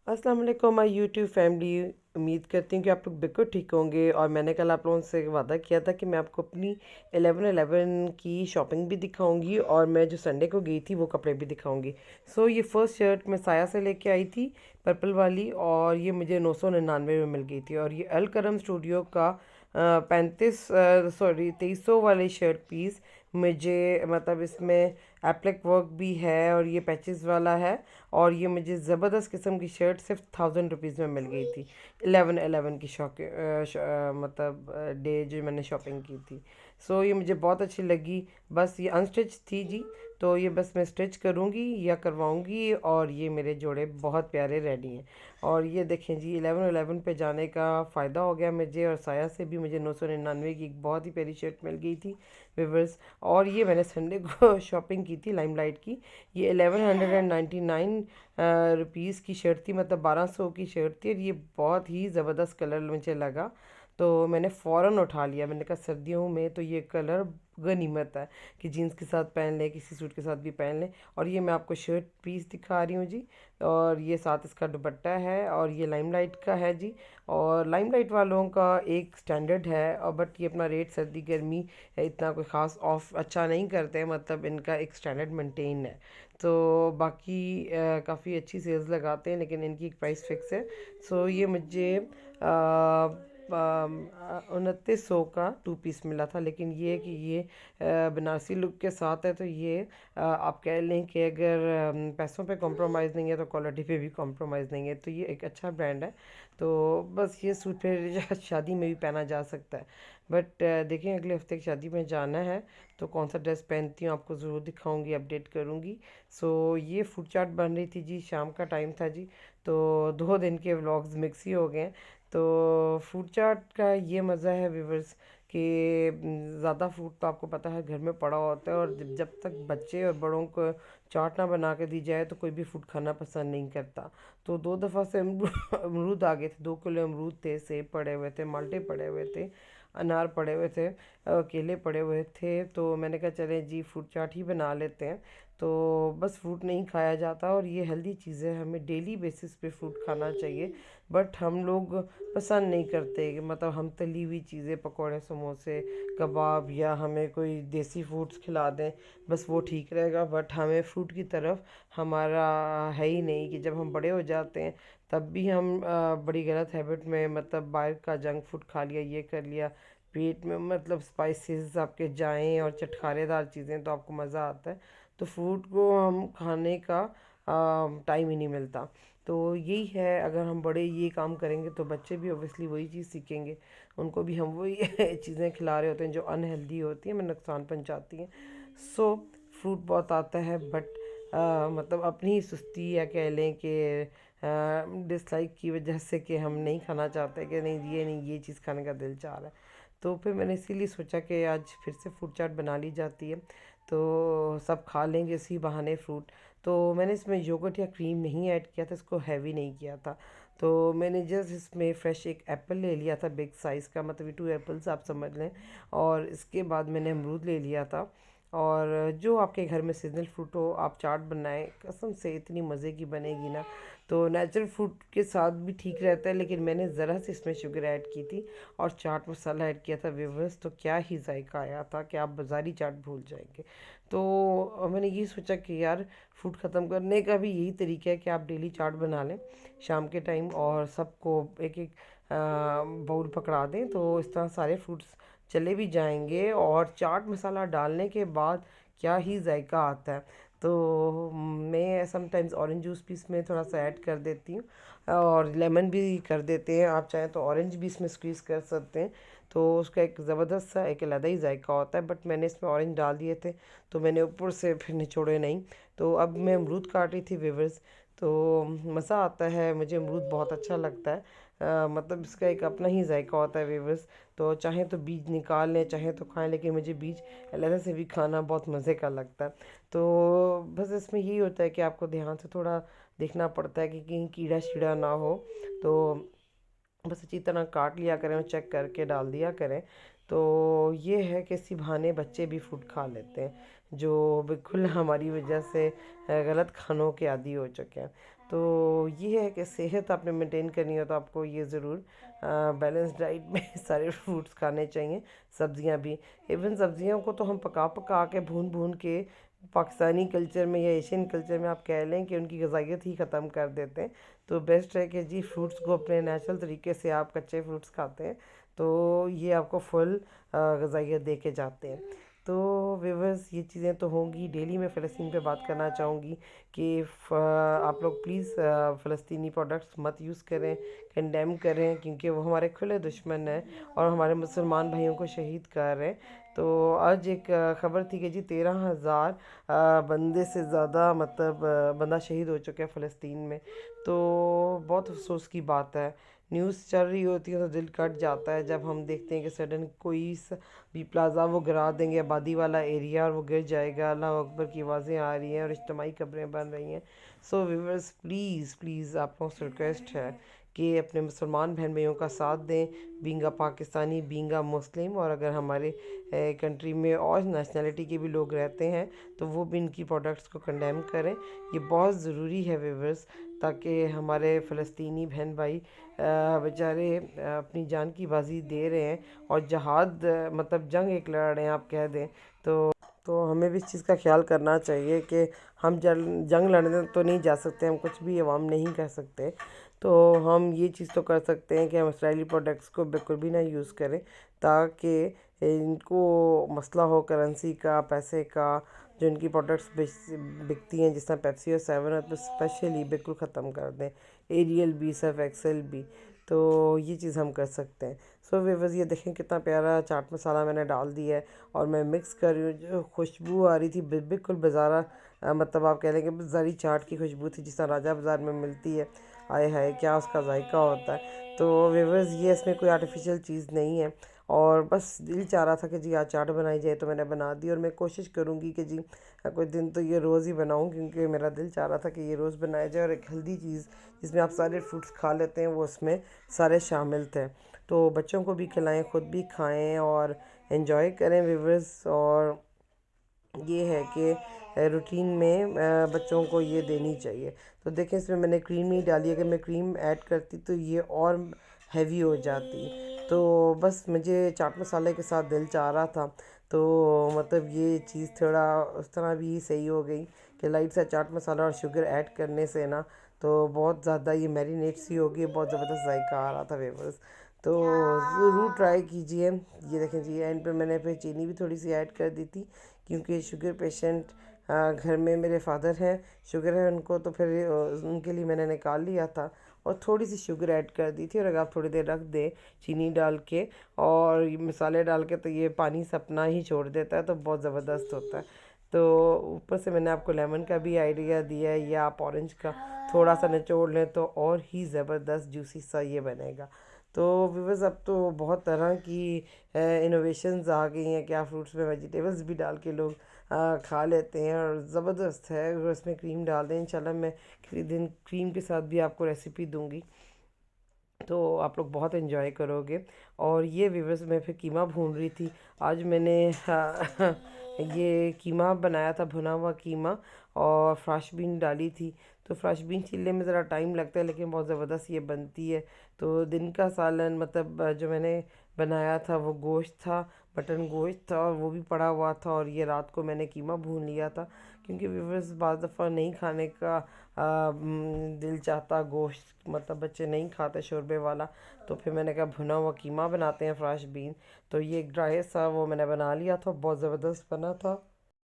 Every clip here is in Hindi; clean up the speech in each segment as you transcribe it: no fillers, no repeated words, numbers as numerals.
अस्सलाम वालेकुम माय यूट्यूब फैमिली। उम्मीद करती हूँ कि आप लोग बिल्कुल ठीक होंगे। और मैंने कल आप लोगों से वादा किया था कि मैं आपको अपनी 11/11 की शॉपिंग भी दिखाऊंगी और मैं जो संडे को गई थी वो कपड़े भी दिखाऊंगी। ये फर्स्ट शर्ट मैं साया से लेके आई थी, पर्पल वाली, और ये मुझे 999 में मिल गई थी। और ये अल करम स्टूडियो का 2300 वाली शर्ट पीस मुझे, मतलब इसमें एप्लिक वर्क भी है और ये पैचेस वाला है। और ये मुझे ज़बरदस्त किस्म की शर्ट सिर्फ 1000 रुपीज़ में मिल गई थी। 11/11 की मतलब डे जो मैंने शॉपिंग की थी। ये मुझे बहुत अच्छी लगी। बस ये अनस्टिच थी जी, तो ये बस मैं स्टिच करूँगी या करवाऊँगी, और ये मेरे जोड़े बहुत प्यारे रेडी हैं। और ये देखें जी, 11/11 पे जाने का फ़ायदा हो गया मुझे, और साया से भी मुझे 999 की एक बहुत ही प्यारी शर्ट मिल गई थी विवर्स। और ये मैंने संडे को शॉपिंग की थी लाइमलाइट की। ये 1199 रुपीज़ की शर्ट थी, मतलब 1200 की शर्ट थी, और ये बहुत ही ज़बरदस्त कलर मुझे लगा। तो मैंने फ़ौरन उठा लिया। मैंने कहा सर्दियों में तो ये कलर गनीमत है कि जीन्स के साथ पहन लें, किसी सूट के साथ भी पहन लें। और ये मैं आपको शर्ट पीस दिखा रही हूँ जी। और ये साथ इसका दुपट्टा है, और ये लाइमलाइट का है जी। और लाइमलाइट वालों का एक स्टैंडर्ड है, और बट ये अपना रेट सर्दी गर्मी इतना कोई ख़ास ऑफ अच्छा नहीं करते, मतलब इनका एक स्टैंडर्ड मेंटेन है। तो बाकी काफ़ी अच्छी सेल्स लगाते हैं, लेकिन इनकी एक प्राइस फिक्स है। ये मुझे 2900 का टू पीस मिला था। लेकिन ये कि ये बनारसी लुक के साथ है, तो ये आप कह लें कि अगर पैसों पे कॉम्प्रोमाइज़ नहीं है तो क्वालिटी पे भी कॉम्प्रोमाइज़ नहीं है। तो ये एक अच्छा ब्रांड है। तो बस ये सूट फिर शादी में भी पहना जा सकता है। बट देखें, अगले हफ्ते की शादी में जाना है, तो कौन सा ड्रेस पहनती हूँ आपको ज़रूर दिखाऊंगी, अपडेट करूँगी। ये फूड चाट बन रही थी जी, शाम का टाइम था जी। तो 2 दिन के व्लॉग्स मिक्स ही हो गए हैं। तो फूड चाट का ये मज़ा है व्यूवर्स कि ज़्यादा फूड तो आपको पता है घर में पड़ा होता है, और जब तक बच्चे और बड़ों को चाट ना बना के दी जाए तो कोई भी फूड खाना पसंद नहीं करता। तो 2 दफ़ा से अमरूद आ गए थे, 2 किलो अमरूद थे, सेब पड़े हुए थे, माल्टे पड़े हुए थे, अनार पड़े हुए थे, केले पड़े हुए थे। तो मैंने कहा चलें जी फूड चाट ही बना लेते हैं। तो बस फ्रूट नहीं खाया जाता, और ये हेल्दी चीज़ है, हमें डेली बेसिस पे फ्रूट खाना चाहिए। बट हम लोग पसंद नहीं करते कि मतलब हम तली हुई चीज़ें, पकौड़े, समोसे, कबाब, या हमें कोई देसी फूड्स खिला दें बस वो ठीक रहेगा। बट हमें फ्रूट की तरफ हमारा है ही नहीं। कि जब हम बड़े हो जाते हैं तब भी हम बड़ी गलत हैबिट में, मतलब बाहर का जंक फूड खा लिया, ये कर लिया, पेट में मतलब स्पाइसेस आपके जाएं और चटखारेदार चीज़ें, तो आपको मज़ा आता है। तो फूड को हम खाने का टाइम ही नहीं मिलता। तो यही है, अगर हम बड़े ये काम करेंगे तो बच्चे भी ऑब्वियसली वही चीज़ सीखेंगे। उनको भी हम वही चीज़ें खिला रहे होते हैं जो अनहेल्दी होती हैं, हमें नुकसान पहुंचाती हैं। सो फ्रूट बहुत आता है, बट मतलब अपनी ही सुस्ती या कह लें कि डिसलाइक की वजह से कि हम नहीं खाना चाहते, कि नहीं ये चीज़ खाने का दिल चाह रहा है। तो फिर मैंने इसीलिए सोचा कि आज फिर से फ्रूट चाट बना ली जाती है, तो सब खा लेंगे इसी बहाने फ्रूट। तो मैंने इसमें योगर्ट या क्रीम नहीं ऐड किया था, इसको हैवी नहीं किया था। तो मैंने जस्ट इसमें फ्रेश एक एप्पल ले लिया था, बिग साइज़ का, मतलब 2 एप्पल्स आप समझ लें। और इसके बाद मैंने अमरूद ले लिया था। और जो आपके घर में सीजनल फ्रूट हो आप चाट बनाएं, कसम से इतनी मज़े की बनेगी ना। तो नेचुरल फ्रूट के साथ भी ठीक रहता है, लेकिन मैंने ज़रा सी इसमें शुगर ऐड की थी और चाट मसाला ऐड किया था व्यूवर्स। तो क्या ही जायका आया था कि आप बाज़ारी चाट भूल जाएंगे। तो मैंने ये सोचा कि यार फूड ख़त्म करने का भी यही तरीका है कि आप डेली चाट बना लें शाम के टाइम, और सबको एक एक बाउल पकड़ा दें, तो इस तरह सारे फ्रूट्स चले भी जाएंगे। और चाट मसाला डालने के बाद क्या ही जायका आता है। तो मैं समटाइम्स ऑरेंज जूस भी इसमें थोड़ा सा ऐड कर देती हूँ, और लेमन भी कर देते हैं, आप चाहें तो ऑरेंज भी इसमें स्क्वीज़ कर सकते हैं। तो उसका एक ज़बरदस्त सा एक अलग ही जायका होता है। बट मैंने इसमें ऑरेंज डाल दिए थे, तो मैंने ऊपर से फिर निचोड़े नहीं। तो अब मैं अमरूद काट रही थी व्यूवर्स। तो मज़ा आता है, मुझे अमरूद बहुत अच्छा लगता है। मतलब इसका एक अपना ही जायका होता है व्यूवर्स। तो चाहे तो बीज निकाल लें, चाहे तो खाएं, लेकिन मुझे बीज अलग से भी खाना बहुत मज़े का लगता है। तो बस इसमें यही होता है कि आपको ध्यान से थोड़ा देखना पड़ता है कि कहीं कीड़ा शीड़ा ना हो। तो बस अच्छी तरह काट लिया करें और चेक करके डाल दिया करें। तो ये है कि इसी बहाने बच्चे भी फूड खा लेते हैं जो बिल्कुल हमारी वजह से गलत खानों के आदी हो चुके हैं। तो ये है कि सेहत आपने मेंटेन करनी हो तो आपको ये ज़रूर बैलेंस डाइट में सारे फ्रूट्स खाने चाहिए, सब्जियां भी। इवन सब्जियों को तो हम पका पका के भून भून के पाकिस्तानी कल्चर में या एशियन कल्चर में आप कह लें कि उनकी गजाइत ही ख़त्म कर देते हैं। तो बेस्ट है कि जी फ्रूट्स को अपने नेचुरल तरीके से आप कच्चे फ्रूट्स खाते हैं तो ये आपको फुल गजाइत दे के जाते हैं। तो व्यूवर्स ये चीज़ें तो होंगी। डेली मैं फ़लस्तीन पे बात करना चाहूँगी कि आप लोग प्लीज़ फ़लस्तीनी प्रोडक्ट्स मत यूज़ करें, कंडेम करें, क्योंकि वो हमारे खुले दुश्मन हैं और हमारे मुसलमान भाइयों को शहीद कर रहे हैं। तो आज एक ख़बर थी कि जी 13,000 बंदे से ज़्यादा मतलब बंदा शहीद हो चुका है फ़लस्तीन में। तो बहुत अफसोस की बात है। न्यूज़ चल रही होती है तो दिल कट जाता है जब हम देखते हैं कि सडन कोई भी प्लाज़ा वो गिरा देंगे, आबादी वाला एरिया, और वो गिर जाएगा। अल्लाह अकबर की आवाज़ें आ रही हैं और इज्तिमाई कब्रें बन रही हैं। सो व्यूअर्स प्लीज़ प्लीज़ आप लोगों से रिक्वेस्ट है कि अपने मुसलमान बहन भाइयों का साथ दें, बींगा पाकिस्तानी, बींगा मुस्लिम, और अगर हमारे कंट्री में और नेशनलिटी के भी लोग रहते हैं तो वो भी इनकी प्रोडक्ट्स को कंडेम करें। ये बहुत ज़रूरी है व्यूअर्स, ताकि हमारे फ़लस्तीनी बहन भाई बेचारे अपनी जान की बाजी दे रहे हैं और जहाद मतलब जंग एक लड़ रहे हैं आप कह दें। तो हमें भी इस चीज़ का ख्याल करना चाहिए कि हम जंग लड़ने तो नहीं जा सकते, हम कुछ भी अवाम नहीं कर सकते। तो हम ये चीज़ तो कर सकते हैं कि हम इसराइली प्रोडक्ट्स को बिल्कुल भी ना यूज़ करें, ताकि इनको मसला हो करेंसी का, पैसे का। जो इनकी प्रोडक्ट्स बिकती हैं जिस तरह पेप्सी और सेवन अप स्पेशली बिल्कुल ख़त्म कर दें, एरियल भी, सर्फ एक्सेल भी। तो ये चीज़ हम कर सकते हैं। सो व्यूअर्स ये देखें कितना प्यारा चाट मसाला मैंने डाल दिया है और मैं मिक्स कर रही हूँ। जो खुशबू आ रही थी बिल्कुल बाज़ारा मतलब आप कह लें कि बाज़ारी चाट की खुशबू थी जिस तरह राजा बाज़ार में मिलती है। आए हाय क्या उसका जायका होता है। तो व्यूअर्स ये इसमें कोई आर्टिफिशियल चीज़ नहीं है और बस दिल चाह रहा था कि जी आज चाट बनाई जाए तो मैंने बना दी। और मैं कोशिश करूँगी कि जी कोई दिन तो ये रोज़ ही बनाऊँ, क्योंकि मेरा दिल चाह रहा था कि ये रोज़ बनाया जाए। और एक हेल्दी चीज़ जिसमें आप सारे फ्रूट्स खा लेते हैं वो उसमें सारे शामिल थे। तो बच्चों को भी खिलाएं, ख़ुद भी खाएं और इन्जॉय करें व्यूअर्स। और ये है कि रूटीन में बच्चों को ये देनी चाहिए। तो देखें इसमें मैंने क्रीम नहीं डाली, अगर मैं क्रीम ऐड करती तो ये और हैवी हो जाती। तो बस मुझे चाट मसाले के साथ दिल चाह रहा था, तो मतलब ये चीज़ थोड़ा उस तरह भी सही हो गई कि लाइट सा चाट मसाला और शुगर ऐड करने से ना तो बहुत ज़्यादा ये मैरिनेट सी हो गई, बहुत ज़बरदस्त जायका आ रहा था वेवर्स। तो ज़रूर ट्राई कीजिए। ये देखें जी एंड पे मैंने फिर चीनी भी थोड़ी सी ऐड कर दी थी, क्योंकि शुगर पेशेंट घर में मेरे फादर हैं, शुगर है उनको, तो फिर उनके लिए मैंने निकाल लिया था और थोड़ी सी शुगर ऐड कर दी थी। और अगर आप थोड़ी देर रख दें चीनी डाल के और ये मसाले डाल के तो ये पानी से अपना ही छोड़ देता है, तो बहुत ज़बरदस्त होता है। तो ऊपर से मैंने आपको लेमन का भी आइडिया दिया है, या आप ऑरेंज का थोड़ा सा निचोड़ लें तो और ही ज़बरदस्त जूसी सा ये बनेगा। तो व्यूअर्स अब तो बहुत तरह की इनोवेशंस आ गई हैं, क्या फ्रूट्स में वेजिटेबल्स भी डाल के लोग खा लेते हैं और ज़बरदस्त है। अगर उसमें क्रीम डाल दें, इंशाल्लाह मैं किसी दिन क्रीम के साथ भी आपको रेसिपी दूंगी तो आप लोग बहुत इन्जॉय करोगे। और ये व्यूअर्स मैं फिर कीमा भून रही थी। आज मैंने ये कीमा बनाया था, भुना हुआ कीमा, और फ्रेश बीन डाली थी। तो फ्रेश बीन छीलने में ज़रा टाइम लगता है लेकिन बहुत ज़बरदस्त ये बनती है। तो दिन का सालन मतलब जो मैंने बनाया था वो गोश्त था, मटन गोश्त था, और वो भी पड़ा हुआ था। और ये रात को मैंने कीमा भून लिया था, क्योंकि व्यूअर्स बाज़ दफ़ा नहीं खाने का दिल चाहता गोश्त, मतलब बच्चे नहीं खाते शोरबे वाला। तो फिर मैंने कहा भुना हुआ कीमा बनाते हैं फ्रेश बीन। तो ये एक ड्राई सा वो मैंने बना लिया था, बहुत ज़बरदस्त बना था।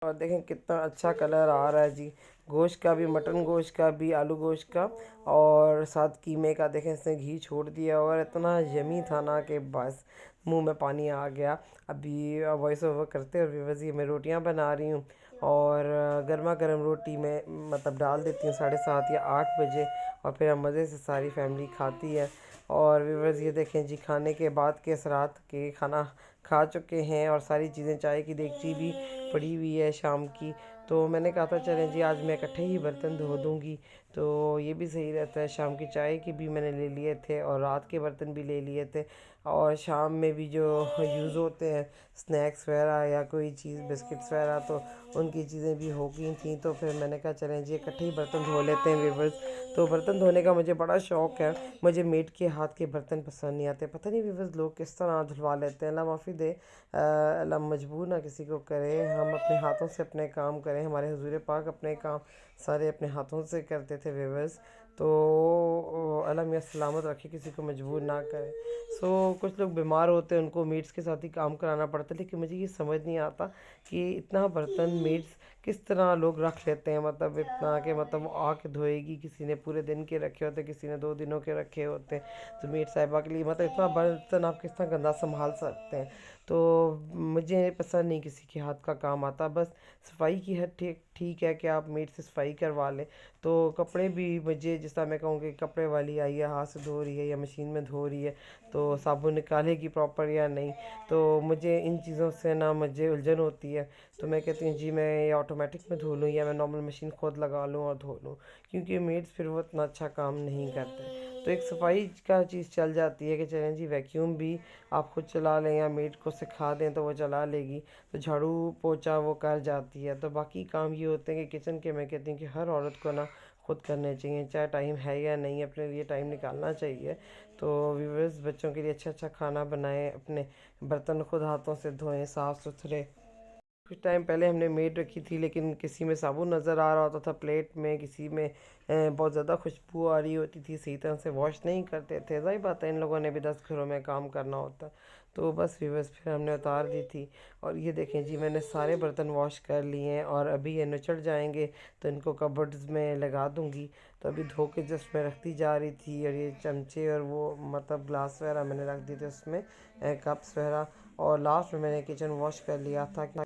और देखें कितना अच्छा कलर आ रहा है जी, गोश्त का भी, मटन गोश्त का भी, आलू गोश्त का, और साथ कीमे का। देखें इसने घी छोड़ दिया और इतना यमी था ना कि बस मुंह में पानी आ गया। अभी वॉइस ओवर करते हुए व्यूअर्स ये मैं रोटियां बना रही हूँ और गर्मा गर्म रोटी में मतलब डाल देती हूँ 7:30 या 8 बजे, और फिर हम मज़े से सारी फैमिली खाती है। और व्यूवर्स ये देखें जी, खाने के बाद के असरात के खाना खा चुके हैं और सारी चीज़ें, चाय की देगची भी पड़ी हुई है शाम की। तो मैंने कहा था चलें जी आज मैं इकट्ठे ही बर्तन धो दूँगी, तो ये भी सही रहता है। शाम की चाय के भी मैंने ले लिए थे और रात के बर्तन भी ले लिए थे, और शाम में भी जो यूज़ होते हैं स्नैक्स वगैरह या कोई चीज़ बिस्किट्स वगैरह, तो उनकी चीज़ें भी हो गई थी। तो फिर मैंने कहा चलें जी इकट्ठे ही बर्तन धो लेते हैं व्यूवर्स। तो बर्तन धोने का मुझे बड़ा शौक़ है। मुझे मेड के हाथ के बर्तन पसंद नहीं आते, पता नहीं व्यूवर्स लोग किस तरह धुलवा लेते हैं। अल्लाह माफ़ी दे, अल्लाह मजबूर ना किसी को करे, हम अपने हाथों से अपने काम करें। हमारे हुजूर पाक अपने काम सारे अपने हाथों से करते थे व्यूवर्स। तो अल्लाह मियाँ सलामत रखे, किसी को मजबूर ना करे। कुछ लोग बीमार होते हैं, उनको मेड्स के साथ ही काम कराना पड़ता है, लेकिन मुझे ये समझ नहीं आता कि इतना बर्तन मेड्स किस तरह लोग रख लेते हैं। मतलब इतना कि मतलब वो आके धोएगी, किसी ने पूरे दिन के रखे होते हैं, किसी ने 2 दिनों के रखे होते हैं। तो मेड साहिबा के लिए मतलब इतना बर्तन आप किस तरह गंदा संभाल सकते हैं। तो मुझे पसंद नहीं किसी के हाथ का काम आता। बस सफाई की है, ठीक ठीक है कि आप मेड से सफाई करवा लें। तो कपड़े भी मुझे, जिस तरह मैं कहूँ कि कपड़े वाली आई है, हाथ से धो रही है या मशीन में धो रही है, तो साबुन निकालेगी प्रॉपर या नहीं, तो मुझे इन चीज़ों से ना मुझे उलझन होती है। तो मैं कहती हूँ जी मैं ये ऑटोमेटिक में धो लूँ या मैं नॉर्मल मशीन खुद लगा लूँ और धो लूँ, क्योंकि मेड्स फिर वो इतना अच्छा काम नहीं करते। तो एक सफाई का चीज़ चल जाती है कि चलें जी वैक्यूम भी आप खुद चला लें या मेड को सिखा दें तो वो चला लेगी, तो झाड़ू पोछा वो कर जाती है। तो बाकी काम ये होते हैं कि किचन के, मैं कहती हूँ कि हर औरत को ना खुद करने चाहिए, चाहे टाइम है या नहीं, अपने लिए टाइम निकालना चाहिए। तो व्यूवर्स बच्चों के लिए अच्छा अच्छा खाना बनाएं, अपने बर्तन खुद हाथों से धोएं साफ़ सुथरे। कुछ टाइम पहले हमने मेड रखी थी, लेकिन किसी में साबुन नज़र आ रहा होता था प्लेट में, किसी में बहुत ज़्यादा खुशबू आ रही होती थी, सही तरह से वॉश नहीं करते थे। ज़ाहिर बात है इन लोगों ने भी 10 घरों में काम करना होता। तो बस फिर हमने उतार दी थी। और ये देखें जी मैंने सारे बर्तन वॉश कर लिए हैं और अभी ये निचड़ जाएंगे तो इनको कबर्ड्स में लगा दूंगी। तो अभी धो के जस्ट मैं रखती जा रही थी, और ये चमचे और वो मतलब ग्लास वगैरह मैंने रख दिए थे उसमें, कप्स वगैरह। और लास्ट में मैंने किचन वॉश कर लिया था।